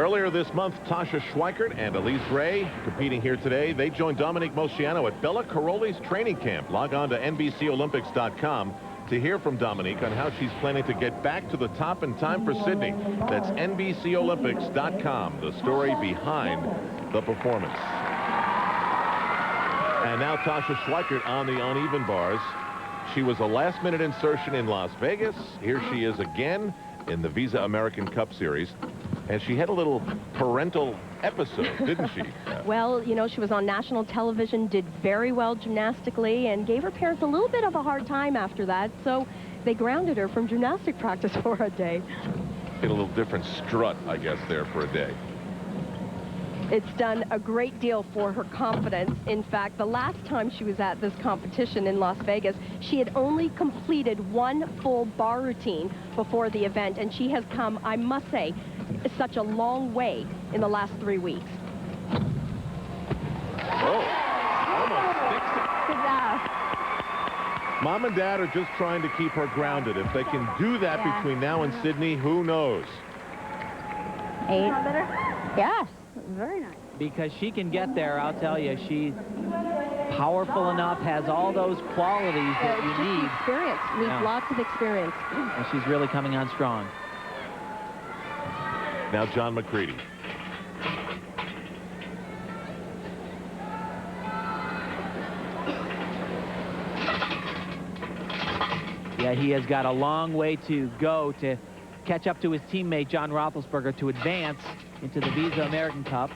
Earlier this month, Tasha Schweikert and Elise Ray competing here today. They joined Dominique Moceanu at Bella Caroli's training camp. Log on to NBCOlympics.com to hear from Dominique on how she's planning to get back to the top in time for Sydney. That's NBCOlympics.com, the story behind the performance. And now Tasha Schweikert on the uneven bars. She was a last-minute insertion in Las Vegas. Here she is again in the Visa American Cup Series. And she had a little parental episode, didn't she? Well, you know, she was on national television, did very well gymnastically, and gave her parents a little bit of a hard time after that. So they grounded her from gymnastic practice for a day. Get a little different strut, I guess, there for a day. It's done a great deal for her confidence. In fact, the last time she was at this competition in Las Vegas, she had only completed one full bar routine before the event, and she has come, I must say, such a long way in the last 3 weeks. Oh, almost fixed it. Mom and Dad are just trying to keep her grounded. If they can do that between now and Sydney, who knows? 8. Yes, very nice. Because she can get there, I'll tell you. She's powerful enough, has all those qualities that you need. Experience, needs lots of experience. And she's really coming on strong. Now John McCready. Yeah, he has got a long way to go to catch up to his teammate John Roethlisberger to advance into the Visa American Cup.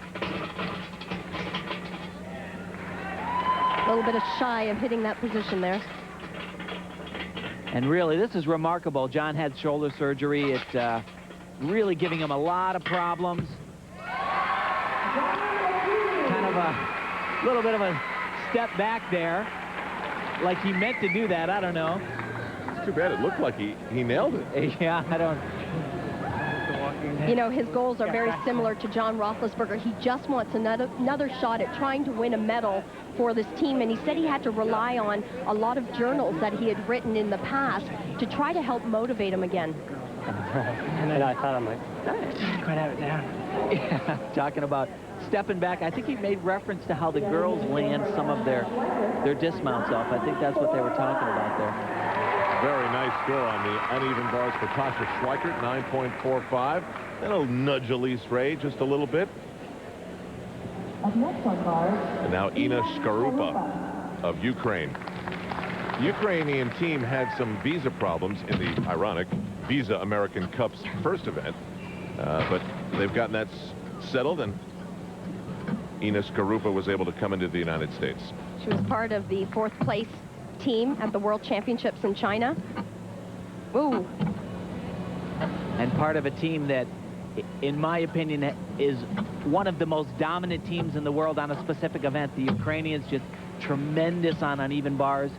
A little bit shy of hitting that position there. And really, this is remarkable. John had shoulder surgery. It's really giving him a lot of problems. Kind of a little bit of a step back there. Like he meant to do that. I don't know. Too bad. It looked like he nailed it. Yeah, I don't. You know, his goals are very similar to John Roethlisberger. He just wants another shot at trying to win a medal for this team, and he said he had to rely on a lot of journals that he had written in the past to try to help motivate him again. And then I thought, I'm like, quite have it down. Yeah, talking about stepping back. I think he made reference to how the girls land some of their dismounts off. I think that's what they were talking about there. Very nice score on the uneven bars for Tasha Schweikert, 9.45. That'll nudge Elise Ray just a little bit. And now Ina Skarupa of Ukraine. Ukrainian team had some visa problems in the ironic Visa American Cup's first event, but they've gotten that settled, and Ina Skarupa was able to come into the United States. She was part of the 4th place team at the World Championships in China. Ooh. And part of a team that, in my opinion, is one of the most dominant teams in the world on a specific event. The Ukrainians just tremendous on uneven bars.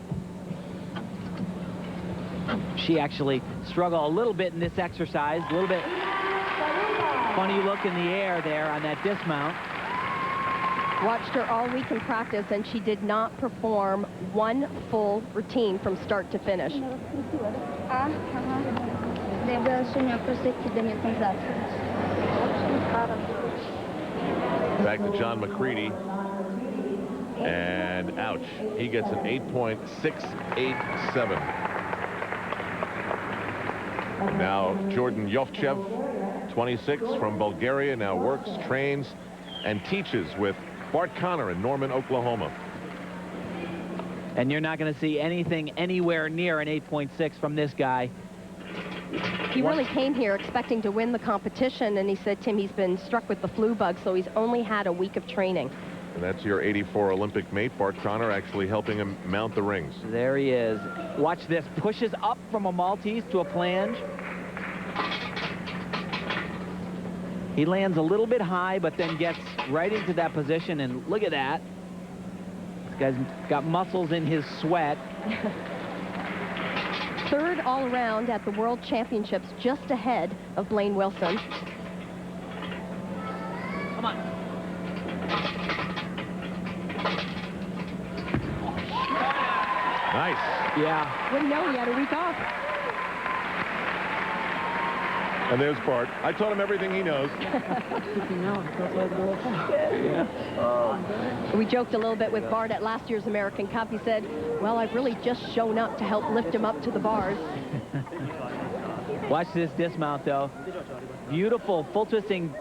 She actually struggled a little bit in this exercise. A little bit funny look in the air there on that dismount. Watched her all week in practice, and she did not perform one full routine from start to finish. Back to John McCready. And ouch, he gets an 8.687. Now Jordan Yovchev, 26, from Bulgaria, now works, trains, and teaches with Bart Connor in Norman, Oklahoma. And you're not going to see anything anywhere near an 8.6 from this guy. He really came here expecting to win the competition, and he said, Tim, he's been struck with the flu bug, so he's only had a week of training. And that's your 84 Olympic mate, Bart Connor, actually helping him mount the rings. There he is. Watch this. Pushes up from a Maltese to a flange. He lands a little bit high, but then gets right into that position, and look at that. This guy's got muscles in his sweat. 3rd all around at the World Championships, just ahead of Blaine Wilson. Come on. Nice. Yeah. Wouldn't know he had a week off. And there's Bart. I taught him everything he knows. We joked a little bit with Bart at last year's American Cup. He said, well, I've really just shown up to help lift him up to the bars. Watch this dismount, though. Beautiful full twisting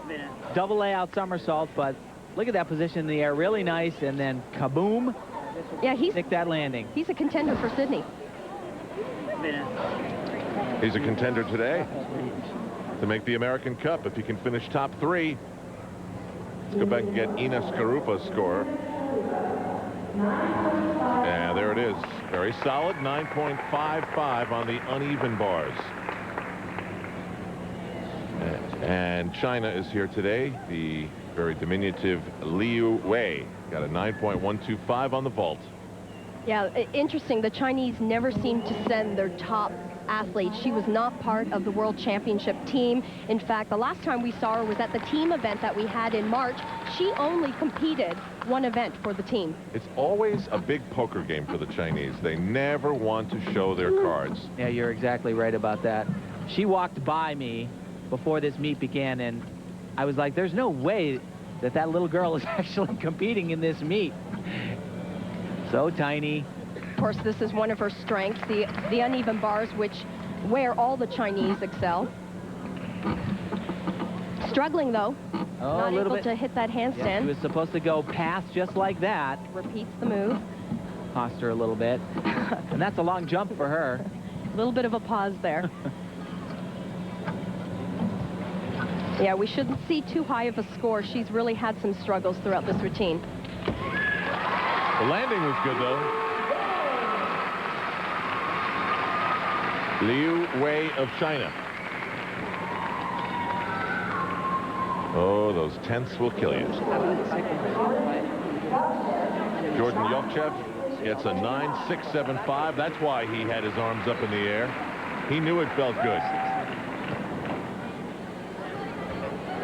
double layout somersault, but look at that position in the air. Really nice, and then kaboom. Yeah, he's that landing. He's a contender for Sydney. He's a contender today to make the American Cup if he can finish top 3. Let's go back and get Ina Skarupa's score. Yeah, there it is. Very solid, 9.55 on the uneven bars. And China is here today. The very diminutive Liu Wei got a 9.125 on the vault. Yeah, interesting. The Chinese never seem to send their top athlete. She was not part of the World Championship team. In fact, the last time we saw her was at the team event that we had in March. She only competed one event for the team. It's always a big poker game for the Chinese. They never want to show their cards. Yeah, you're exactly right about that. She walked by me before this meet began, and I was like, there's no way that that little girl is actually competing in this meet. So tiny. Of course, this is one of her strengths, the uneven bars, where all the Chinese excel. Struggling, though. Oh, not a little able bit. to hit that handstand. Yeah, she was supposed to go past just like that. Repeats the move. Cost her a little bit. And that's a long jump for her. A little bit of a pause there. Yeah, we shouldn't see too high of a score. She's really had some struggles throughout this routine. The landing was good, though. Liu Wei of China. Oh, those tenths will kill you. Jordan Yovchev gets a 9.675. That's why he had his arms up in the air. He knew it felt good.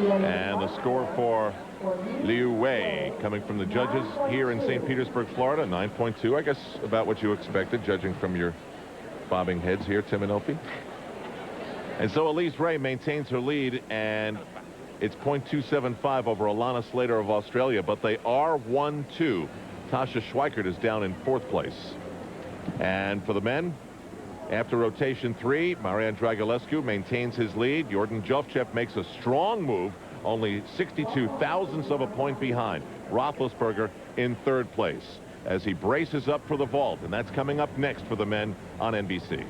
And the score for Liu Wei coming from the judges here in St. Petersburg, Florida, 9.2. I guess about what you expected, judging from your bobbing heads here, Tim and Opie. And so Elise Ray maintains her lead, and it's .275 over Alana Slater of Australia, but they are 1-2. Tasha Schweikert is down in 4th place. And for the men, after rotation 3, Marian Dragulescu maintains his lead. Jordan Jovchev makes a strong move, only 62 thousandths of a point behind. Roethlisberger in 3rd place as he braces up for the vault, and that's coming up next for the men on NBC.